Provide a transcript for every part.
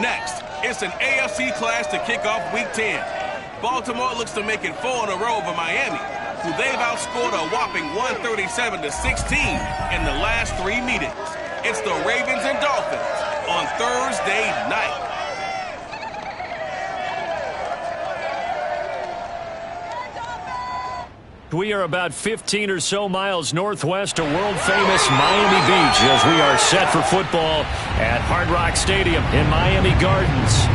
Next, it's an AFC clash to kick off Week 10. Baltimore looks to make it 4 in a row over Miami, who they've outscored a whopping 137-16 in the last 3 meetings. It's the Ravens and Dolphins on Thursday night. We are about 15 or so miles northwest of world-famous Miami Beach as we are set for football at Hard Rock Stadium in Miami Gardens.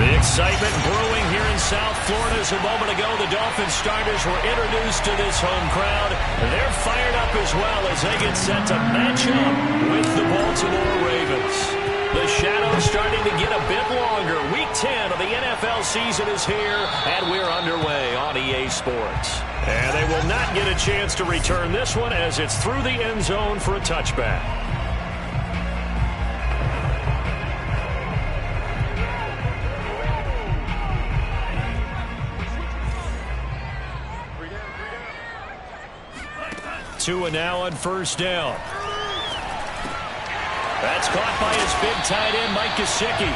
The excitement brewing here in South Florida as a moment ago the Dolphins starters were introduced to this home crowd. They're fired up as well as they get set to match up with the Baltimore Ravens. The shadow's starting to get a bit longer. Week 10 of the NFL season is here, and we're underway on EA Sports. And they will not get a chance to return this one as it's through the end zone for a touchback. Tua now on first down. That's caught by his big tight end, Mike Gesicki.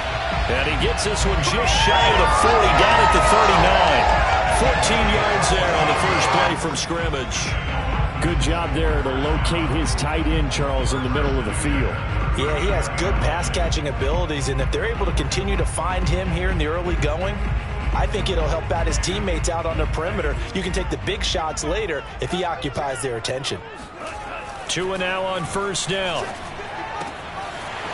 And he gets this one just shy of the 40, down at the 39. 14 yards there on the first play from scrimmage. Good job there to locate his tight end, Charles, in the middle of the field. Yeah, he has good pass-catching abilities, and if they're able to continue to find him here in the early going, I think it'll help out his teammates out on the perimeter. You can take the big shots later if he occupies their attention. Tua now on first down.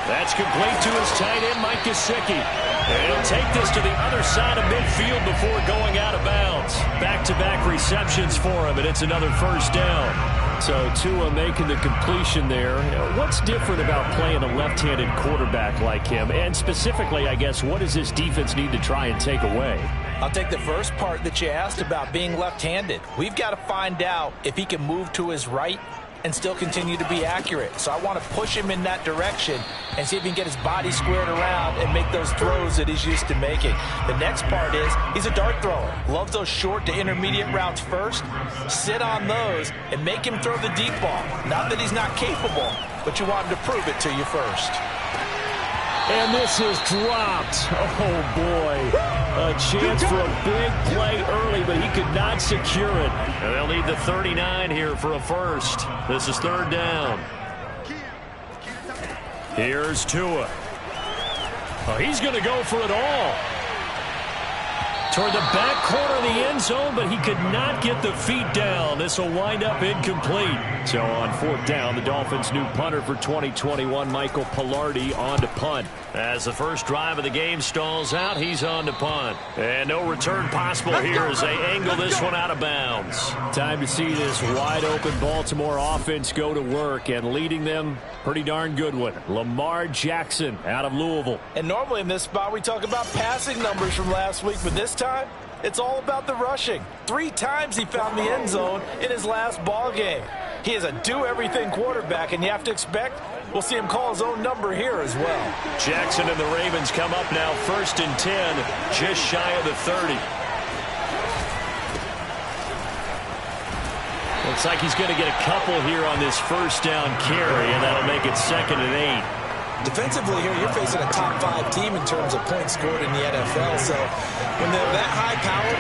That's complete to his tight end, Mike Gesicki. And he'll take this to the other side of midfield before going out of bounds. Back-to-back receptions for him, and it's another first down. So Tua making the completion there. What's different about playing a left-handed quarterback like him? And specifically, I guess, what does this defense need to try and take away? I'll take the first part that you asked about being left-handed. We've got to find out if he can move to his right and still continue to be accurate. So I want to push him in that direction and see if he can get his body squared around and make those throws that he's used to making. The next part is he's a dart thrower. Loves those short to intermediate routes first. Sit on those and make him throw the deep ball. Not that he's not capable, but you want him to prove it to you first. And this is dropped. Oh, boy. A chance for a big play early, but he could not secure it. And they'll need the 39 here for a first. This is third down. Here's Tua. Oh, he's going to go for it all. Toward the back corner of the end zone, but he could not get the feet down. This will wind up incomplete. So on fourth down, the Dolphins' new punter for 2021, Michael Pilardi, on to punt. As the first drive of the game stalls out, he's on to punt. And no return possible here as they angle this one out of bounds. Time to see this wide-open Baltimore offense go to work, and leading them, pretty darn good one, Lamar Jackson out of Louisville. And normally in this spot, we talk about passing numbers from last week, but this time, it's all about the rushing. 3 times he found the end zone in his last ball game. He is a do-everything quarterback, and you have to expect we'll see him call his own number here as well. Jackson and the Ravens come up now first and 10, just shy of the 30. Looks like he's going to get a couple here on this first down carry, and that'll make it second and 8. Defensively here, you're facing a top-5 team in terms of points scored in the NFL. So when they're that high-powered,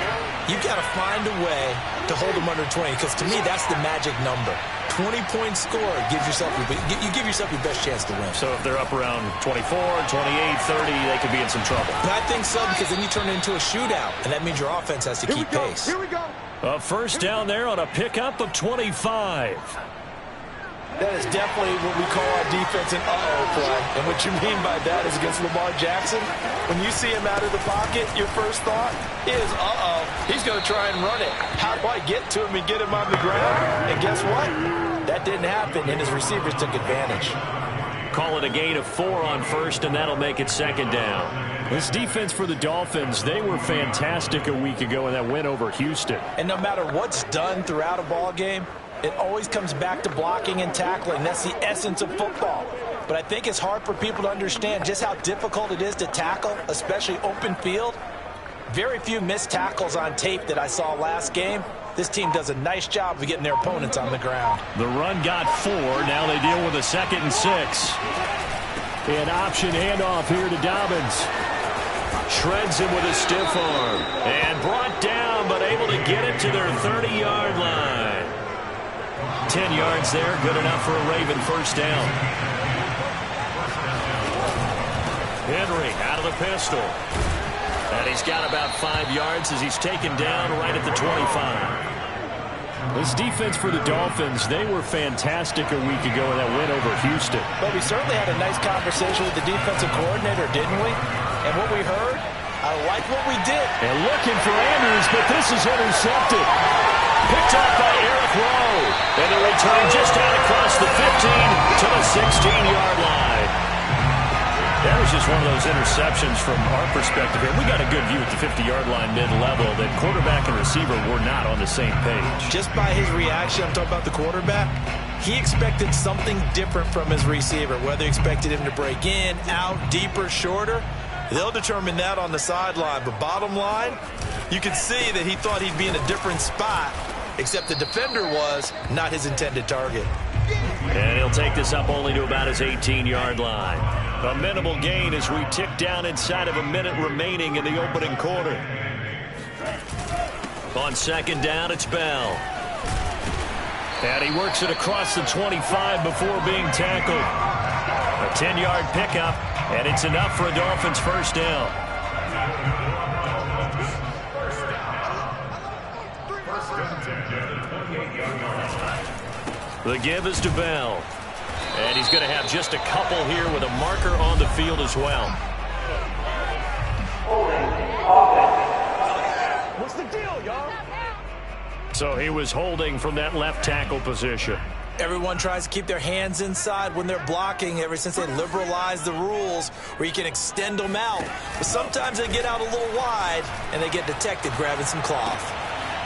you've got to find a way to hold them under 20, because to me, that's the magic number. 20 points scored gives yourself you give yourself your best chance to win. So if they're up around 24, 28, 30, they could be in some trouble. But I think so, because then you turn it into a shootout, and that means your offense has to keep pace. Here we go. A first down there on a pickup of 25. That is definitely what we call our defense an uh-oh play. And what you mean by that is against Lamar Jackson, when you see him out of the pocket, your first thought is, uh-oh, he's going to try and run it. How do I get to him and get him on the ground? And guess what? That didn't happen, and his receivers took advantage. Call it a gain of 4 on first, and that'll make it second down. This defense for the Dolphins, they were fantastic a week ago in that win over Houston. And no matter what's done throughout a ball game, it always comes back to blocking and tackling. That's the essence of football. But I think it's hard for people to understand just how difficult it is to tackle, especially open field. Very few missed tackles on tape that I saw last game. This team does a nice job of getting their opponents on the ground. The run got 4. Now they deal with a 2nd and 6. An option handoff here to Dobbins. Shreds him with a stiff arm. And brought down, but able to get it to their 30-yard line. 10 yards there, good enough for a Raven first down. Henry out of the pistol. And he's got about 5 yards as he's taken down right at the 25. This defense for the Dolphins, they were fantastic a week ago in that win over Houston. But we certainly had a nice conversation with the defensive coordinator, didn't we? And what we heard, I like what we did. And looking for Andrews, but this is intercepted. Picked off by Eric Rowe. And the return just out across the 15 to the 16-yard line. That was just one of those interceptions from our perspective here. We got a good view at the 50-yard line mid-level that quarterback and receiver were not on the same page. Just by his reaction, I'm talking about the quarterback, he expected something different from his receiver, whether he expected him to break in, out, deeper, shorter. They'll determine that on the sideline. But bottom line, you can see that he thought he'd be in a different spot, except the defender was not his intended target. And he'll take this up only to about his 18-yard line. A minimal gain as we tick down inside of a minute remaining in the opening quarter. On second down, it's Bell. And he works it across the 25 before being tackled. A 10-yard pickup, and it's enough for a Dolphins first down. The give is to Bell. And he's going to have just a couple here with a marker on the field as well. What's the deal, y'all? So he was holding from that left tackle position. Everyone tries to keep their hands inside when they're blocking ever since they liberalized the rules where you can extend them out. But sometimes they get out a little wide and they get detected grabbing some cloth.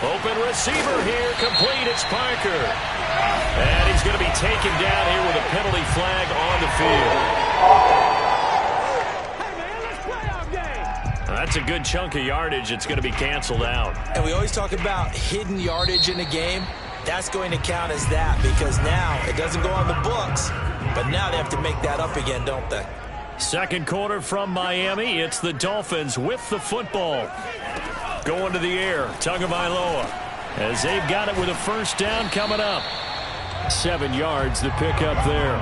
Open receiver here, complete, it's Parker. And he's going to be taken down here with a penalty flag on the field. Hey, man, let's play our game. That's a good chunk of yardage. It's going to be canceled out. And we always talk about hidden yardage in a game. That's going to count as that because now it doesn't go on the books, but now they have to make that up again, don't they? Second quarter from Miami. It's the Dolphins with the football. Going to the air, Tagovailoa, as they've got it with a first down coming up. 7 yards to pick up there.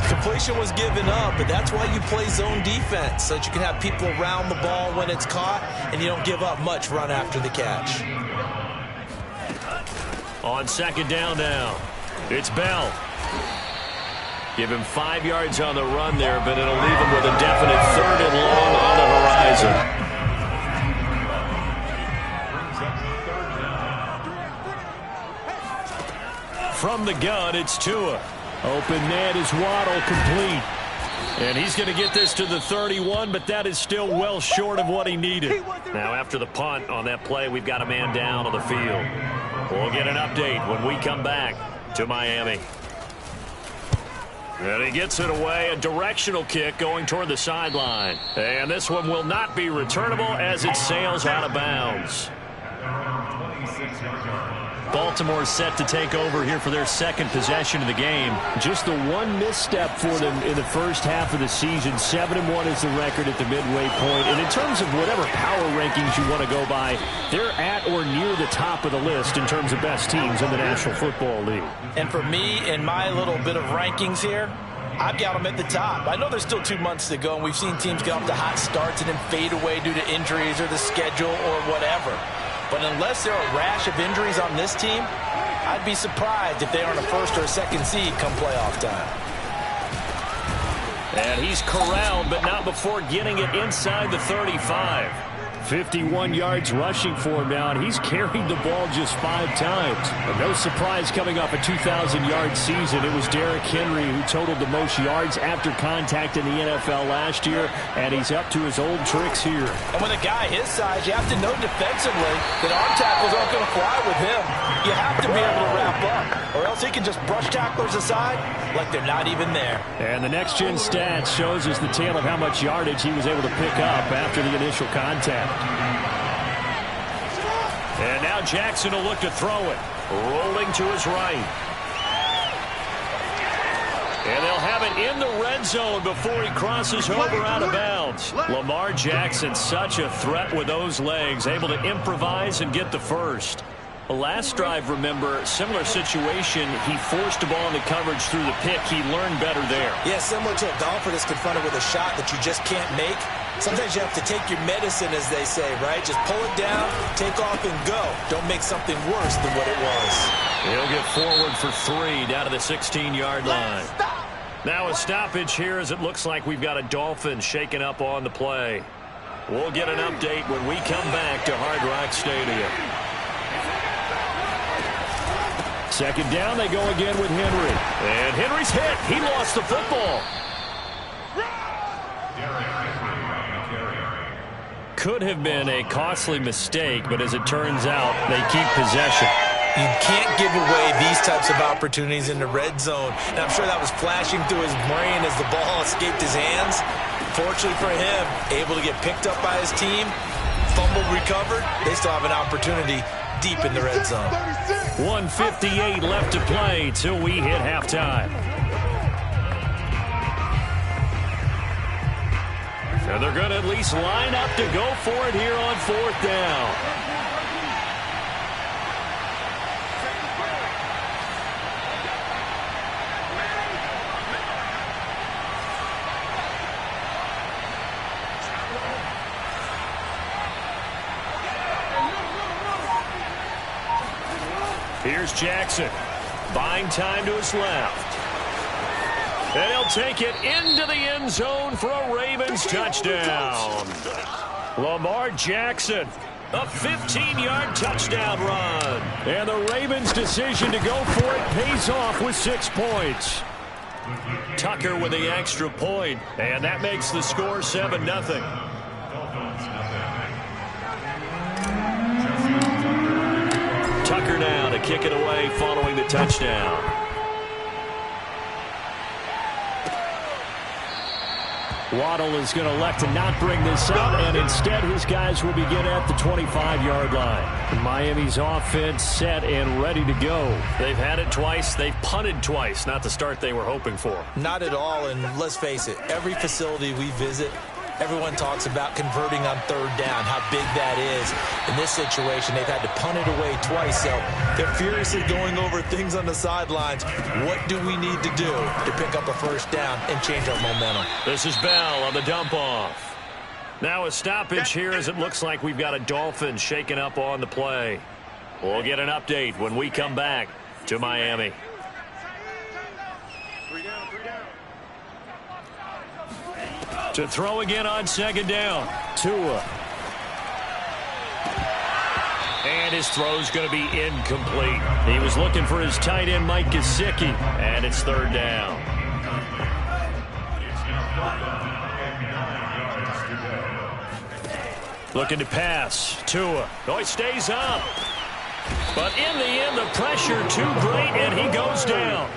Completion was given up, but that's why you play zone defense, so that you can have people around the ball when it's caught, and you don't give up much run after the catch. On second down now, it's Bell. Give him 5 yards on the run there, but it'll leave him with a definite third and long on the horizon. From the gun, it's Tua. Open net is Waddle, complete. And he's going to get this to the 31, but that is still well short of what he needed. Now, after the punt on that play, we've got a man down on the field. We'll get an update when we come back to Miami. And he gets it away, a directional kick going toward the sideline. And this one will not be returnable as it sails out of bounds. Baltimore set to take over here for their second possession of the game. Just the one misstep for them in the first half of the season. 7-1 is the record at the midway point. And in terms of whatever power rankings you want to go by, they're at or near the top of the list in terms of best teams in the National Football League. And for me, in my little bit of rankings here, I've got them at the top. I know there's still 2 months to go, and we've seen teams get off to hot starts and then fade away due to injuries or the schedule or whatever. But unless there are a rash of injuries on this team, I'd be surprised if they aren't a first or a second seed come playoff time. And he's corralled, but not before getting it inside the 35. 51 yards rushing for him now, and he's carried the ball just 5 times. And no surprise coming off a 2,000-yard season. It was Derrick Henry who totaled the most yards after contact in the NFL last year, and he's up to his old tricks here. And with a guy his size, you have to know defensively that arm tackles aren't going to fly with him. You have to be able to wrap up, or else he can just brush tacklers aside like they're not even there. And the next-gen stats shows us the tale of how much yardage he was able to pick up after the initial contact. And now Jackson will look to throw it. Rolling to his right. And they'll have it in the red zone before he crosses over out of bounds. Lamar Jackson, such a threat with those legs, able to improvise and get the first. The last drive, remember, similar situation. He forced the ball into coverage through the pick. He learned better there. Yeah, similar to a golfer that's confronted with a shot that you just can't make. Sometimes you have to take your medicine, as they say, right? Just pull it down, take off, and go. Don't make something worse than what it was. He'll get forward for 3 down to the 16-yard line. Now a stoppage here as it looks like we've got a Dolphin shaking up on the play. We'll get an update when we come back to Hard Rock Stadium. Second down, they go again with Henry. And Henry's hit. He lost the football. Could have been a costly mistake, but as it turns out, they keep possession. You can't give away these types of opportunities in the red zone. And I'm sure that was flashing through his brain as the ball escaped his hands. Fortunately for him, able to get picked up by his team, fumble recovered. They still have an opportunity deep in the red zone. 1:58 left to play till we hit halftime. And they're going to at least line up to go for it here on 4th down. Here's Jackson, buying time to his left. And he'll take it into the end zone for a Ravens touchdown. Lamar Jackson, a 15-yard touchdown run. And the Ravens' decision to go for it pays off with 6 points. Tucker with the extra point, and that makes the score 7-0. Tucker now to kick it away following the touchdown. Waddle is going to elect to not bring this out, and instead his guys will begin at the 25-yard line. Miami's offense set and ready to go. They've had it twice. They've punted twice. Not the start they were hoping for. Not at all, and let's face it, every facility we visit, everyone talks about converting on 3rd down, how big that is. In this situation, they've had to punt it away twice, so they're furiously going over things on the sidelines. What do we need to do to pick up a 1st down and change our momentum? This is Bell on the dump-off. Now a stoppage here as it looks like we've got a Dolphin shaking up on the play. We'll get an update when we come back to Miami. To throw again on 2nd down. Tua. And his throw's going to be incomplete. He was looking for his tight end, Mike Gesicki, and it's 3rd down. Looking to pass. Tua. Oh, he stays up. But in the end, the pressure too great, and he goes down.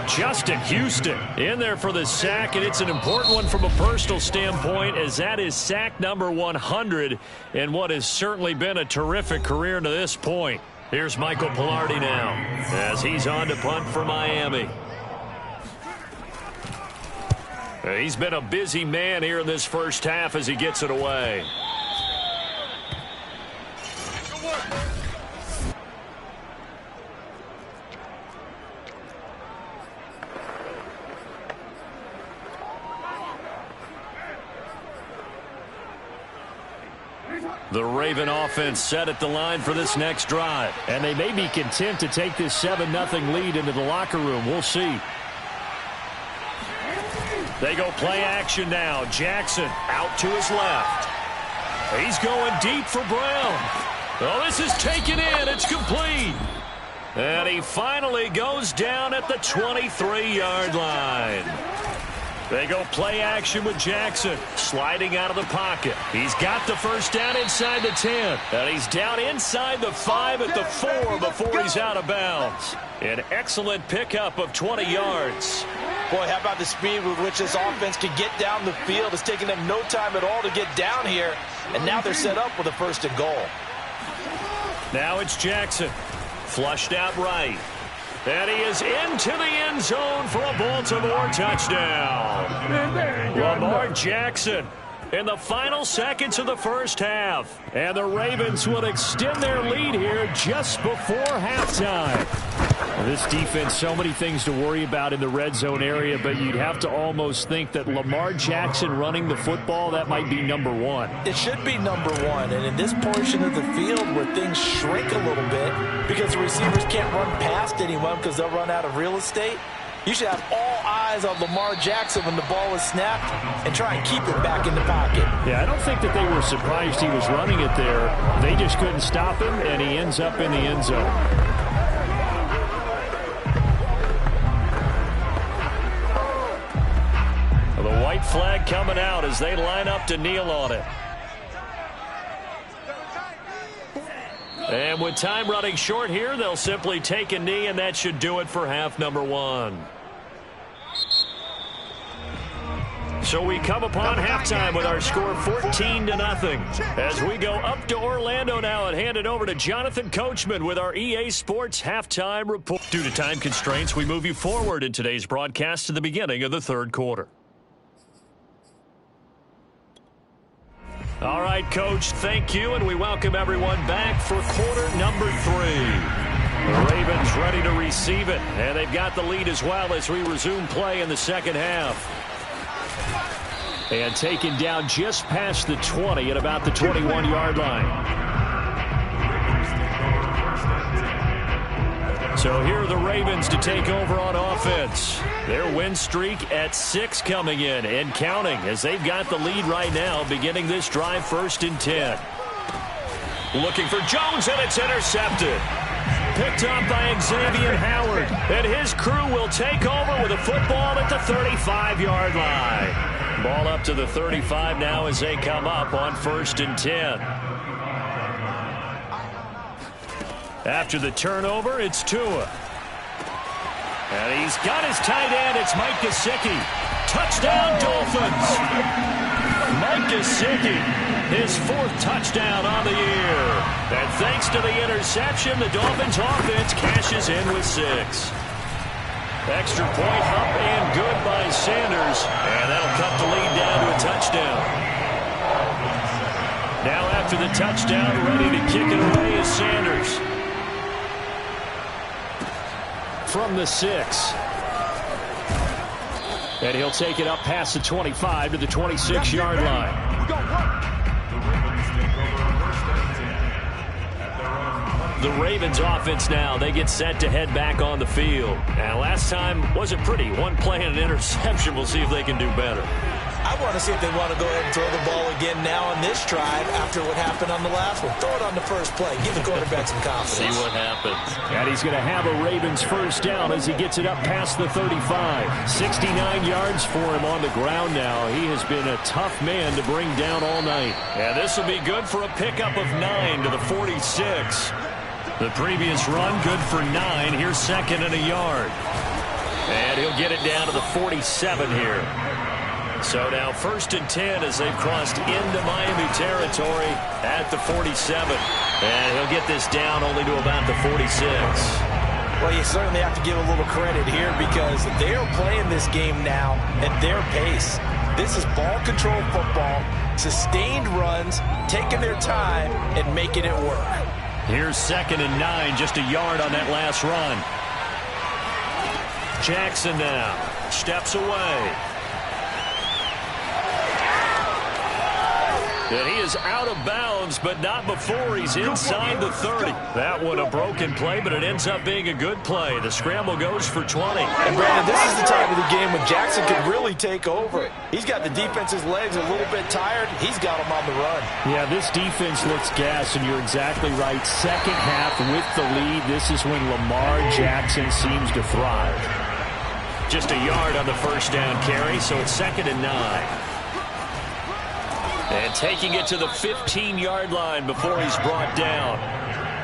Justin Houston in there for the sack, and it's an important one from a personal standpoint, as that is sack number 100 in what has certainly been a terrific career to this point. Here's Michael Pilardi now as he's on to punt for Miami. He's been a busy man here in this first half as he gets it away. The Raven offense set at the line for this next drive. And they may be content to take this 7-0 lead into the locker room. We'll see. They go play action now. Jackson out to his left. He's going deep for Brown. Oh, this is taken in. It's complete. And he finally goes down at the 23-yard line. They go play action with Jackson, sliding out of the pocket. He's got the 1st down inside the 10. And he's down inside the 5 at the 4 before he's out of bounds. An excellent pickup of 20 yards. Boy, how about the speed with which this offense can get down the field? It's taking them no time at all to get down here. And now they're set up with a 1st and goal. Now it's Jackson. Flushed out right. And he is into the end zone for a Baltimore touchdown. Lamar Jackson in the final seconds of the first half. And the Ravens will extend their lead here just before halftime. This defense, so many things to worry about in the red zone area, but you'd have to almost think that Lamar Jackson running the football, that might be number one. It should be number one, and in this portion of the field where things shrink a little bit because the receivers can't run past anyone because they'll run out of real estate, you should have all eyes on Lamar Jackson when the ball is snapped and try and keep it back in the pocket. Yeah, I don't think that they were surprised he was running it there. They just couldn't stop him, and he ends up in the end zone. The white flag coming out as they line up to kneel on it. And with time running short here, they'll simply take a knee, and that should do it for half number one. So we come upon halftime with our score 14-0. As we go up to Orlando now and hand it over to Jonathan Coachman with our EA Sports halftime report. Due to time constraints, we move you forward in today's broadcast to the beginning of the third quarter. All right, Coach, thank you, and we welcome everyone back for quarter number 3. The Ravens ready to receive it, and they've got the lead as well as we resume play in the second half. And taken down just past the 20 at about the 21-yard line. So here are the Ravens to take over on offense. Their win streak at 6 coming in and counting as they've got the lead right now beginning this drive 1st and 10. Looking for Jones, and it's intercepted. Picked up by Xavier Howard, and his crew will take over with a football at the 35-yard line. Ball up to the 35 now as they come up on 1st and 10. After the turnover, it's Tua. And he's got his tight end. It's Mike Gesicki. Touchdown, Dolphins. Mike Gesicki, his 4th touchdown on the year. And thanks to the interception, the Dolphins offense cashes in with 6. Extra point up and good by Sanders. And that'll cut the lead down to a touchdown. Now after the touchdown, ready to kick it away is Sanders. From the 6. And he'll take it up past the 25 to the 26-yard line. The Ravens offense now, they get set to head back on the field. And last time wasn't pretty. One play and an interception. We'll see if they can do better. I want to see if they want to go ahead and throw the ball again now on this drive after what happened on the last one. Throw it on the first play. Give the quarterback some confidence. See what happens. And he's going to have a Ravens first down as he gets it up past the 35. 69 yards for him on the ground now. He has been a tough man to bring down all night. And this will be good for a pickup of 9 to the 46. The previous run, good for 9. Here's 2nd and a yard. And he'll get it down to the 47 here. So now 1st and 10 as they've crossed into Miami territory at the 47. And he'll get this down only to about the 46. Well, you certainly have to give a little credit here because they're playing this game now at their pace. This is ball control football, sustained runs, taking their time and making it work. Here's 2nd and 9, just a yard on that last run. Jackson now steps away. And he is out of bounds, but not before he's inside the 30. That one a broken play, but it ends up being a good play. The scramble goes for 20. And Brandon, this is the time of the game when Jackson could really take over. He's got the defense's legs a little bit tired. He's got him on the run. Yeah, this defense looks gassed, and you're exactly right. Second half with the lead, this is when Lamar Jackson seems to thrive. Just a yard on the first down carry, so it's 2nd and 9. And taking it to the 15-yard line before he's brought down.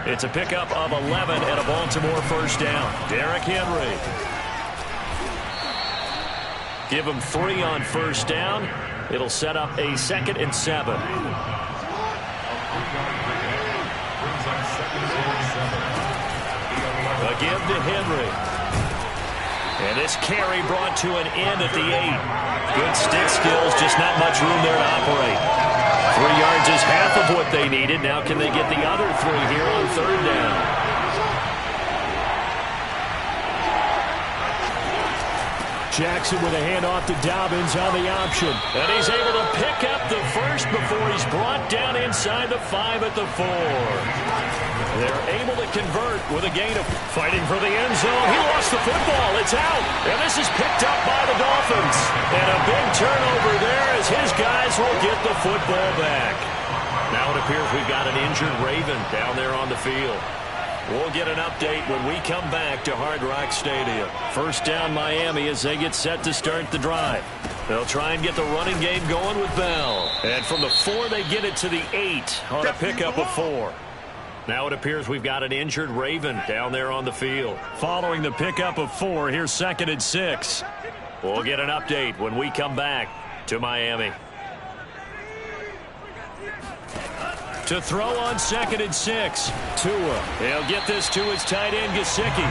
It's a pickup of 11 and a Baltimore first down. Derrick Henry. Give him 3 on first down. It'll set up a 2nd and 7. A give to Henry. And this carry brought to an end at the 8. Good stick skills, just not much room there to operate. 3 yards is half of what they needed. Now can they get the other 3 here on 3rd down? Jackson with a handoff to Dobbins on the option. And he's able to pick up the first before he's brought down inside the 5 at the 4. They're able to convert with a gain of fighting for the end zone. He lost the football. It's out. And this is picked up by the Dolphins. And a big turnover there as his guys will get the football back. Now it appears we've got an injured Raven down there on the field. We'll get an update when we come back to Hard Rock Stadium. First down Miami as they get set to start the drive. They'll try and get the running game going with Bell. And from the 4, they get it to the 8 on a pickup of 4. Now it appears we've got an injured Raven down there on the field. Following the pickup of 4, here's 2nd and 6. We'll get an update when we come back to Miami. To throw on 2nd and 6. Tua. He'll get this to his tight end, Gesicki.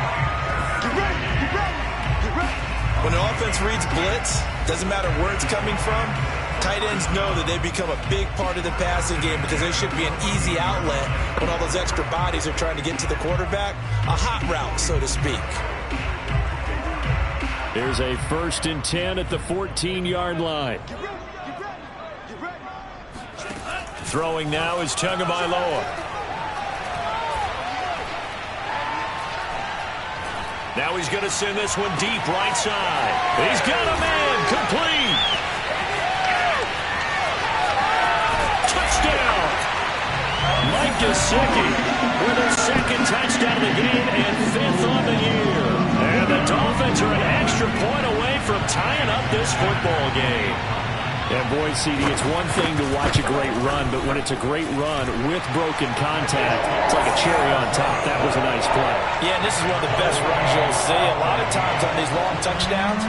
When an offense reads blitz, doesn't matter where it's coming from, tight ends know that they become a big part of the passing game because there should be an easy outlet when all those extra bodies are trying to get to the quarterback. A hot route, so to speak. Here's a 1st and 10 at the 14-yard line. Throwing now is Tagovailoa. Now he's going to send this one deep right side. He's got a man. Complete. Touchdown. Mike Gesicki with his 2nd touchdown of the game and 5th on the year. And the Dolphins are an extra point away from tying up this football game. And boy, CD, it's one thing to watch a great run, but when it's a great run with broken contact, it's like a cherry on top. That was a nice play. Yeah, and this is one of the best runs you'll see. A lot of times on these long touchdowns,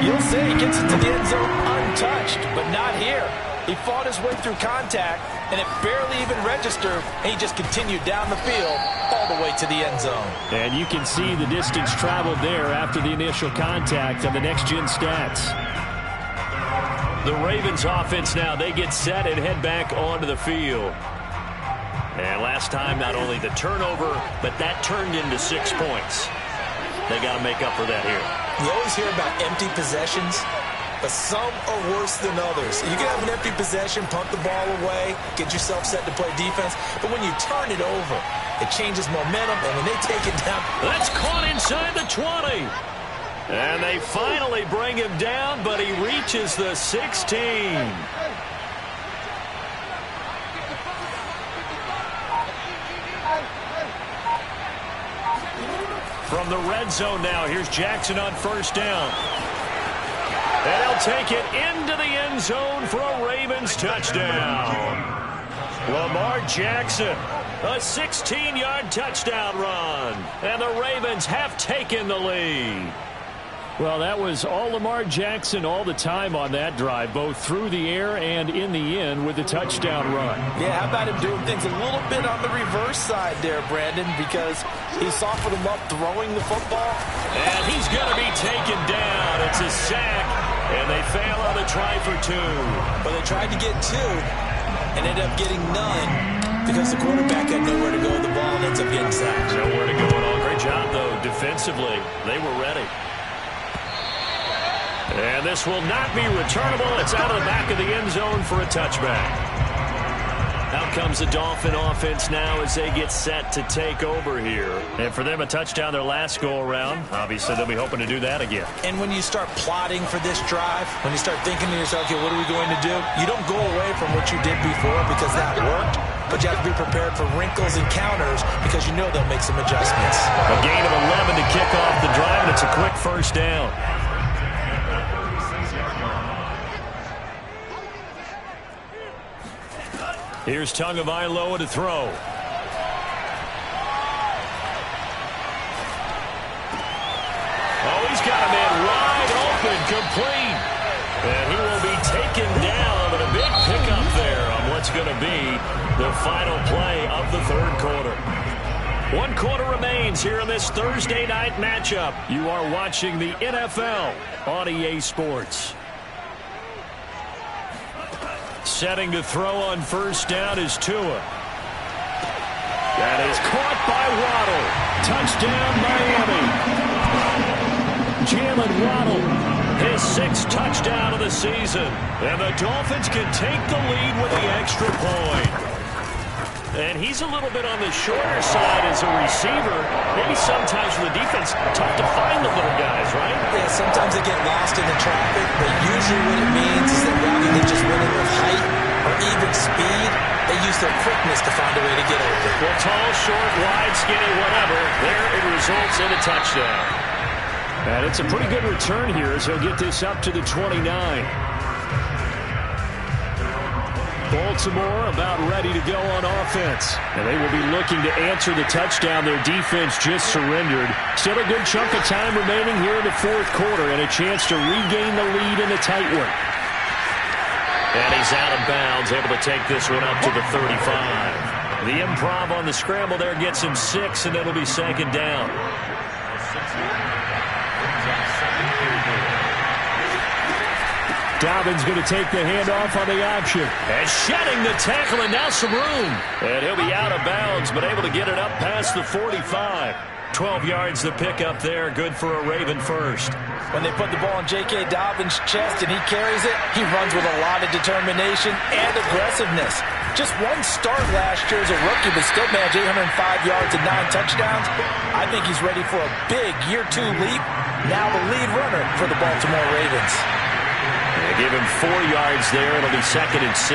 you'll see he gets into the end zone untouched, but not here. He fought his way through contact, and it barely even registered, and he just continued down the field all the way to the end zone. And you can see the distance traveled there after the initial contact on the next-gen stats. The Ravens offense now, they get set and head back onto the field. And last time, not only the turnover, but that turned into 6 points. They got to make up for that here. You always hear about empty possessions, but some are worse than others. You can have an empty possession, punt the ball away, get yourself set to play defense, but when you turn it over, it changes momentum, and when they take it down... That's caught inside the 20. And they finally bring him down, but he reaches the 16. From the red zone now, here's Jackson on 1st down. And he'll take it into the end zone for a Ravens touchdown. Lamar Jackson, a 16-yard touchdown run. And the Ravens have taken the lead. Well, that was all Lamar Jackson all the time on that drive, both through the air and in the end with the touchdown run. Yeah, how about him doing things a little bit on the reverse side there, Brandon, because he softened him up throwing the football. And he's going to be taken down. It's a sack, and they fail on a try for 2. But they tried to get 2 and ended up getting none because the quarterback had nowhere to go. The ball ends up getting sacked. Nowhere to go at all. Great job, though, defensively. They were ready. And this will not be returnable. It's out of the back of the end zone for a touchback. Out comes the Dolphin offense now as they get set to take over here. And for them, a touchdown their last go-around. Obviously, they'll be hoping to do that again. And when you start plotting for this drive, when you start thinking to yourself, okay, what are we going to do? You don't go away from what you did before because that worked, but you have to be prepared for wrinkles and counters because you know they'll make some adjustments. A gain of 11 to kick off the drive, and it's a quick 1st down. Here's Tagovailoa to throw. Oh, he's got a man wide open, complete. And he will be taken down, but a big pickup there on what's going to be the final play of the 3rd quarter. 1 quarter remains here in this Thursday night matchup. You are watching the NFL on EA Sports. Setting to throw on first down is Tua. That is caught by Waddle. Touchdown, Miami. Jalen Waddle, his 6th touchdown of the season. And the Dolphins can take the lead with the extra point. And he's a little bit on the shorter side as a receiver. Maybe sometimes for the defense, tough to find the little guys, right? Yeah, sometimes they get lost in the traffic, but usually what it means is that rather than just winning with height or even speed, they use their quickness to find a way to get over. Well, tall, short, wide, skinny, whatever. There it results in a touchdown. And it's a pretty good return here as he'll get this up to the 29. Baltimore about ready to go on offense. And they will be looking to answer the touchdown their defense just surrendered. Still a good chunk of time remaining here in the 4th quarter and a chance to regain the lead in a tight one. And he's out of bounds, able to take this one up to the 35. The improv on the scramble there gets him 6, and it'll be 2nd down. Dobbins going to take the handoff on the option. And shedding the tackle, and now some room. And he'll be out of bounds, but able to get it up past the 45. 12 yards to pick up there. Good for a Raven first. When they put the ball in J.K. Dobbins' chest and he carries it, he runs with a lot of determination and aggressiveness. Just one start last year as a rookie, but still managed 805 yards and 9 touchdowns. I think he's ready for a big year 2 leap. Now the lead runner for the Baltimore Ravens. They give him 4 yards there. It'll be 2nd and 6.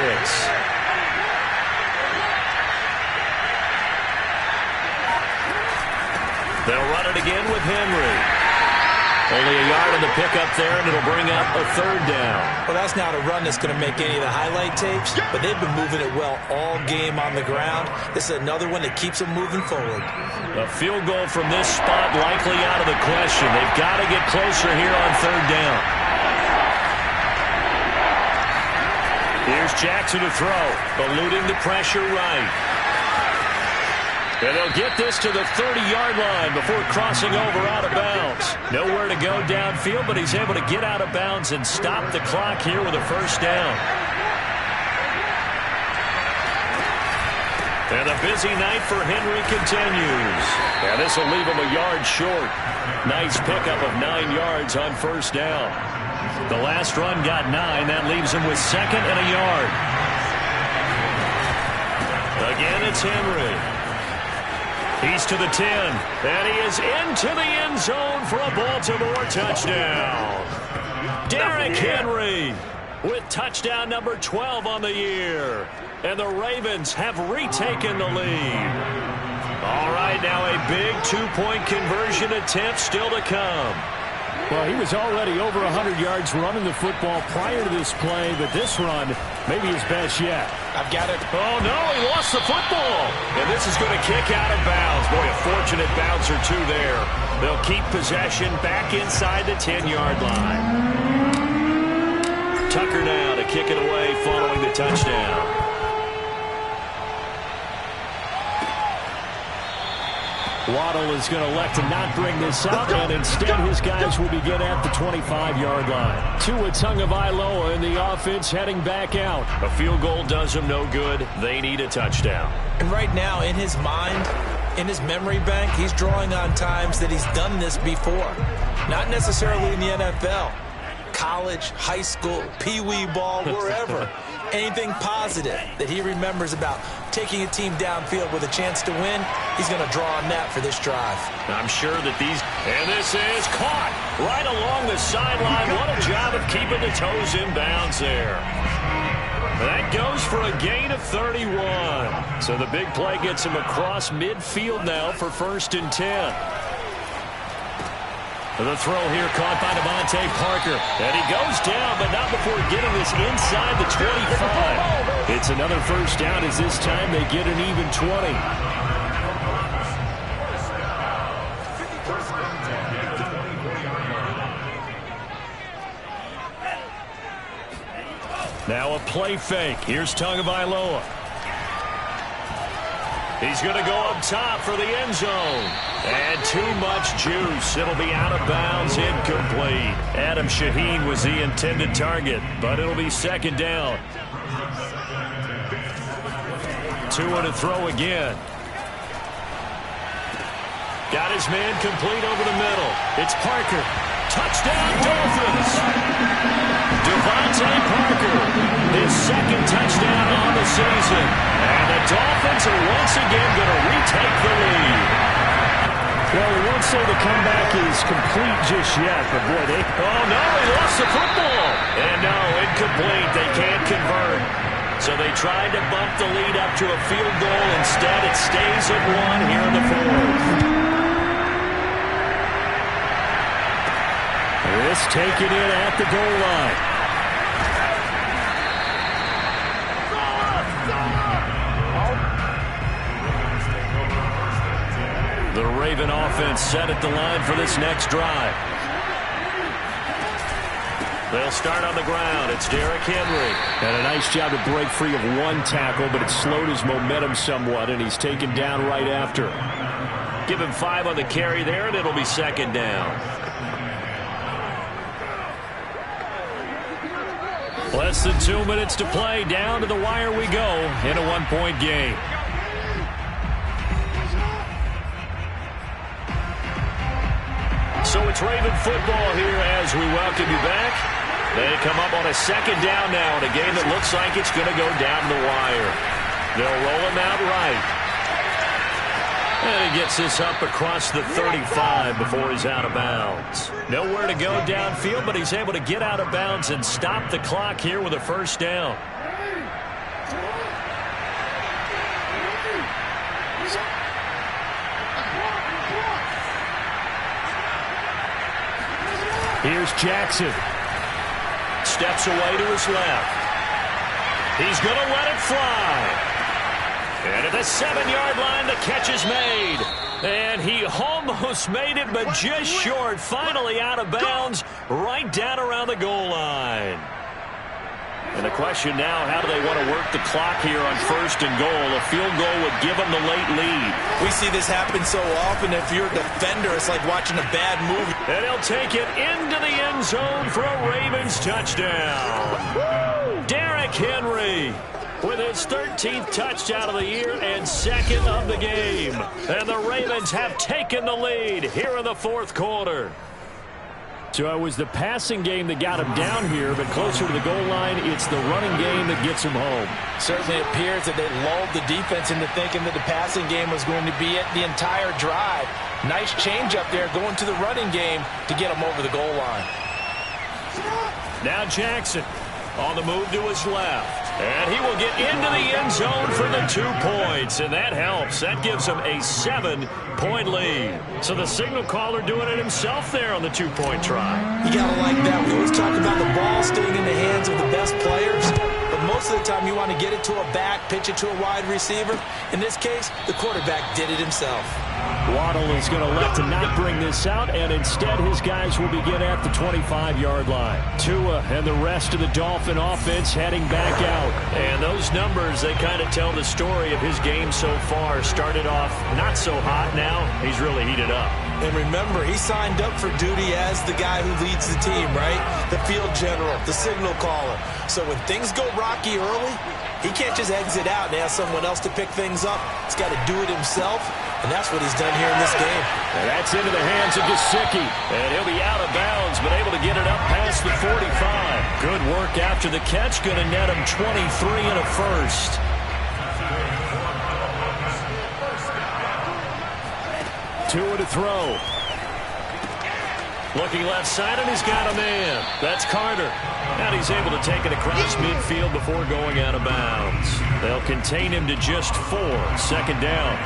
They'll run it again with Henry. Only a yard on the pickup there, and it'll bring up a 3rd down. Well, that's not a run that's going to make any of the highlight tapes, but they've been moving it well all game on the ground. This is another one that keeps them moving forward. A field goal from this spot likely out of the question. They've got to get closer here on 3rd down. Here's Jackson to throw, eluding the pressure right. And they'll get this to the 30-yard line before crossing over out of bounds. Nowhere to go downfield, but he's able to get out of bounds and stop the clock here with a 1st down. And the busy night for Henry continues. And this will leave him a yard short. Nice pickup of 9 yards on 1st down. The last run got 9. That leaves him with 2nd and a yard. Again, it's Henry. He's to the 10, and he is into the end zone for a Baltimore touchdown. Derrick Henry with touchdown number 12 on the year. And the Ravens have retaken the lead. All right, now a big 2-point conversion attempt still to come. Well, he was already over 100 yards running the football prior to this play, but this run may be his best yet. I've got it. Oh, no, he lost the football. And this is going to kick out of bounds. Boy, a fortunate bounce or 2 there. They'll keep possession back inside the 10-yard line. Tucker now to kick it away following the touchdown. Waddle is going to elect to not bring this up, and instead his guys will begin at the 25-yard line. Tua Tagovailoa in the offense heading back out. A field goal does them no good. They need a touchdown. And right now, in his mind, in his memory bank, he's drawing on times that he's done this before. Not necessarily in the NFL. College, high school, pee-wee ball, wherever. Anything positive that he remembers about taking a team downfield with a chance to win, he's going to draw on that for this drive. I'm sure that these... And this is caught right along the sideline. What a job of keeping the toes in bounds there. That goes for a gain of 31. So the big play gets him across midfield now for 1st and 10. The throw here caught by Devontae Parker. And he goes down, but not before getting this inside the 25. It's another 1st down as this time they get an even 20. Now a play fake. Here's Tagovailoa. He's going to go up top for the end zone. And too much juice. It'll be out of bounds, incomplete. Adam Shaheen was the intended target, but it'll be second down. 2 to throw again. Got his man complete over the middle. It's Parker. Touchdown, Dolphins. Devontae Parker, his second touchdown on the season. And the Dolphins are once again going to retake the lead. Well, we won't say the comeback is complete just yet, but boy, they... Oh, no, he lost the football. And no, incomplete. They can't convert. So they tried to bump the lead up to a field goal. Instead, it stays at 1 here in the fourth. This taken in at the goal line. The Raven offense set at the line for this next drive. They'll start on the ground. It's Derrick Henry. And a nice job to break free of one tackle, but it slowed his momentum somewhat, and he's taken down right after. Give him 5 on the carry there, and it'll be second down. Less than 2 minutes to play. Down to the wire we go in a 1-point game. So it's Raven football here as we welcome you back. They come up on a second down now in a game that looks like it's going to go down the wire. They'll roll him out right. And he gets this up across the 35 before he's out of bounds. Nowhere to go downfield, but he's able to get out of bounds and stop the clock here with a first down. Here's Jackson. Steps away to his left. He's going to let it fly. And at the 7-yard line, the catch is made. And he almost made it, but just short. Finally out of bounds, right down around the goal line. And the question now, how do they want to work the clock here on first and goal? A field goal would give them the late lead. We see this happen so often. If you're a defender, it's like watching a bad movie. And he'll take it into the end zone for a Ravens touchdown. Derrick Henry with his 13th touchdown of the year and second of the game. And the Ravens have taken the lead here in the fourth quarter. So it was the passing game that got him down here, but closer to the goal line, it's the running game that gets him home. Certainly appears that they lulled the defense into thinking that the passing game was going to be it the entire drive. Nice change up there going to the running game to get him over the goal line. Now Jackson on the move to his left. And he will get into the end zone for the 2 points. And that helps. That gives him a 7-point lead. So the signal caller doing it himself there on the 2-point try. You got to like that. We always talk about the ball staying in the hands of the best players. But most of the time you want to get it to a back, pitch it to a wide receiver. In this case, the quarterback did it himself. Waddle is going to elect to not bring this out, and instead his guys will begin at the 25-yard line. Tua and the rest of the Dolphin offense heading back out. And those numbers, they kind of tell the story of his game so far. Started off not so hot. Now he's really heated up. And remember, he signed up for duty as the guy who leads the team, right? The field general, the signal caller. So when things go rocky early, he can't just exit out and ask someone else to pick things up. He's got to do it himself, and that's what he's done here in this game. And that's into the hands of Gesicki. And he'll be out of bounds, but able to get it up past the 45. Good work after the catch. Going to net him 23 and a first. Tua to throw. Looking left side, and he's got a man. That's Carter. And he's able to take it across midfield before going out of bounds. They'll contain him to just 4. Second down.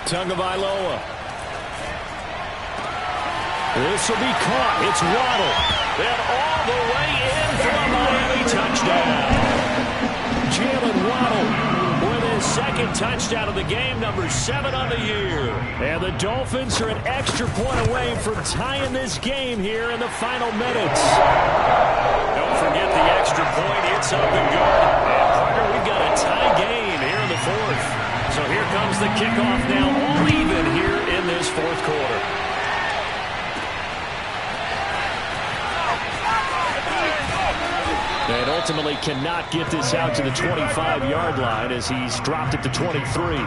Tagovailoa. This will be caught. It's Waddle. And all the way in for a Miami touchdown. Jalen Waddle with his second touchdown of the game, number 7 on the year. And the Dolphins are an extra point away from tying this game here in the final minutes. Don't forget the extra point. It's up and good. And, partner, we've got a tie game here in the fourth. So here comes the kickoff now, all even here in this fourth quarter. And ultimately cannot get this out to the 25-yard line as he's dropped it to 23.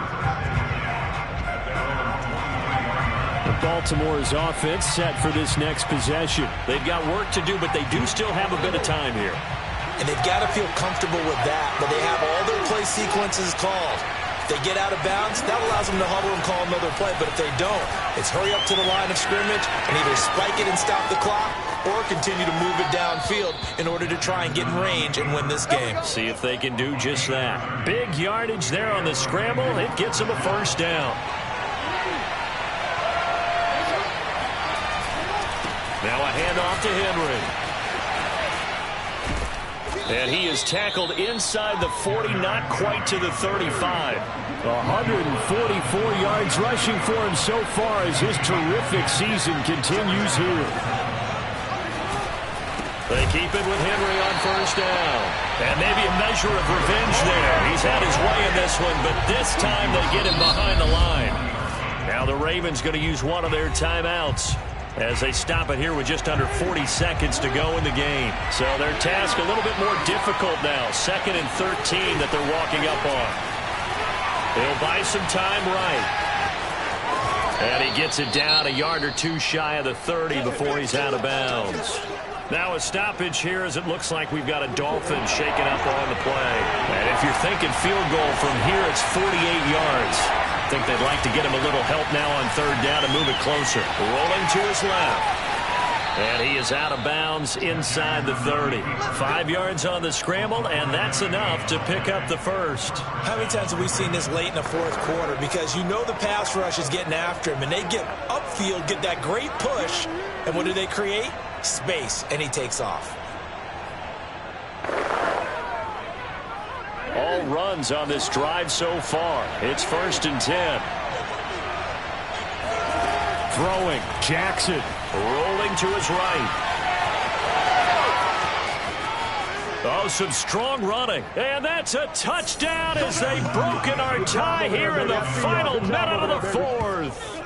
Baltimore's offense set for this next possession. They've got work to do, but they do still have a bit of time here. And they've got to feel comfortable with that, but they have all their play sequences called. If they get out of bounds, that allows them to huddle and call another play, but if they don't, it's hurry up to the line of scrimmage and either spike it and stop the clock or continue to move it downfield in order to try and get in range and win this game. See if they can do just that. Big yardage there on the scramble. It gets them a first down. Now a handoff to Henry. And he is tackled inside the 40, not quite to the 35. 144 yards rushing for him so far as his terrific season continues here. They keep it with Henry on first down. And maybe a measure of revenge there. He's had his way in this one, but this time they get him behind the line. Now the Ravens going to use one of their timeouts as they stop it here with just under 40 seconds to go in the game. So their task a little bit more difficult now. 2nd and 13 that they're walking up on. They'll buy some time right. And he gets it down a yard or two shy of the 30 before he's out of bounds. Now a stoppage here as it looks like we've got a Dolphin shaking up on the play. And if you're thinking field goal from here, it's 48 yards. I think they'd like to get him a little help now on 3rd down and move it closer. Rolling to his left. And he is out of bounds inside the 30. 5 yards on the scramble, and that's enough to pick up the first. How many times have we seen this late in the fourth quarter? Because you know the pass rush is getting after him, and they get upfield, get that great push, and what do they create? Space, and he takes off. All runs on this drive so far. It's 1st and 10. Throwing, Jackson. Rolling to his right. Oh, some strong running. And that's a touchdown as they've broken our tie here in the final minute of the fourth.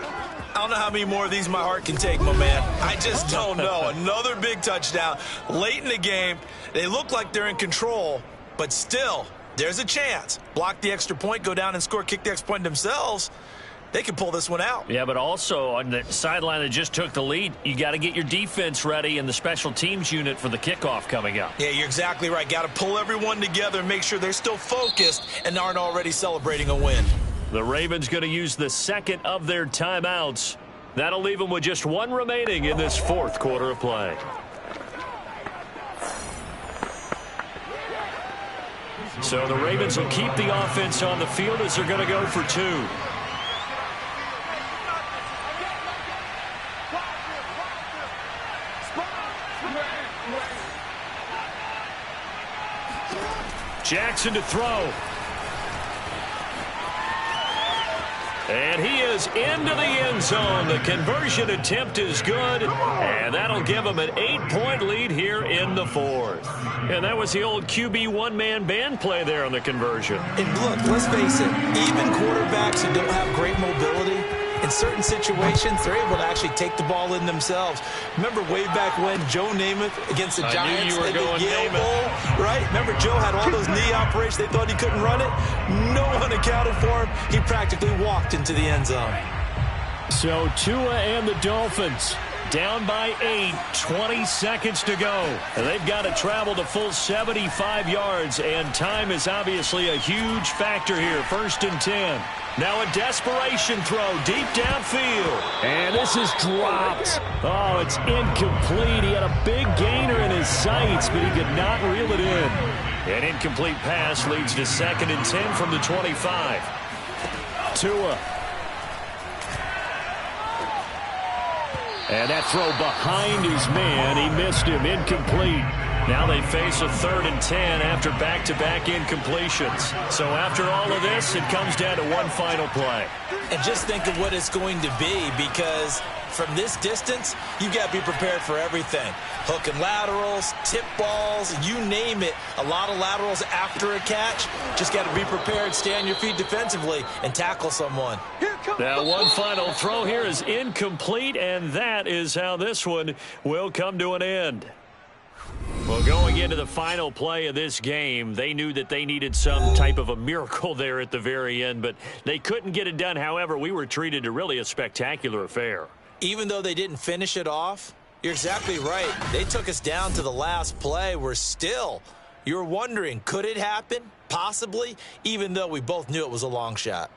I don't know how many more of these my heart can take, my man. I just don't know. Another big touchdown late in the game. They look like they're in control, but still, there's a chance. Block the extra point, go down and score, kick the extra point themselves. They can pull this one out. Yeah, but also on the sideline that just took the lead, you got to get your defense ready and the special teams unit for the kickoff coming up. Yeah, you're exactly right. Got to pull everyone together and make sure they're still focused and aren't already celebrating a win. The Ravens going to use the 2nd of their timeouts. That'll leave them with just 1 remaining in this 4th quarter of play. So the Ravens will keep the offense on the field as they're going to go for 2. Jackson to throw. And he is into the end zone. The conversion attempt is good, and that'll give him an 8-point lead here in the 4th. And that was the old QB one-man band play there on the conversion. And look, let's face it, even quarterbacks who don't have great mobility, in certain situations, they're able to actually take the ball in themselves. Remember way back when Joe Namath against the Giants at the Yale Bowl, right? Remember Joe had all those knee operations. They thought he couldn't run it. No one accounted for him. He practically walked into the end zone. So Tua and the Dolphins down by 8, 20 seconds to go. And they've got to travel the full 75 yards, and time is obviously a huge factor here. 1st and 10. Now a desperation throw deep downfield. And this is dropped. Oh, it's incomplete. He had a big gainer in his sights, but he could not reel it in. An incomplete pass leads to 2nd and 10 from the 25. Tua. And that throw behind his man. He missed him. Incomplete. Now they face a 3rd and 10 after back-to-back incompletions. So after all of this, it comes down to one final play. And just think of what it's going to be, because from this distance, you've got to be prepared for everything. Hook and laterals, tip balls, you name it. A lot of laterals after a catch. Just got to be prepared, stay on your feet defensively, and tackle someone. Now one final throw here is incomplete, and that is how this one will come to an end. Well, going into the final play of this game, they knew that they needed some type of a miracle there at the very end, but they couldn't get it done. However, we were treated to really a spectacular affair. Even though they didn't finish it off, you're exactly right. They took us down to the last play. You're wondering, could it happen? Possibly, even though we both knew it was a long shot.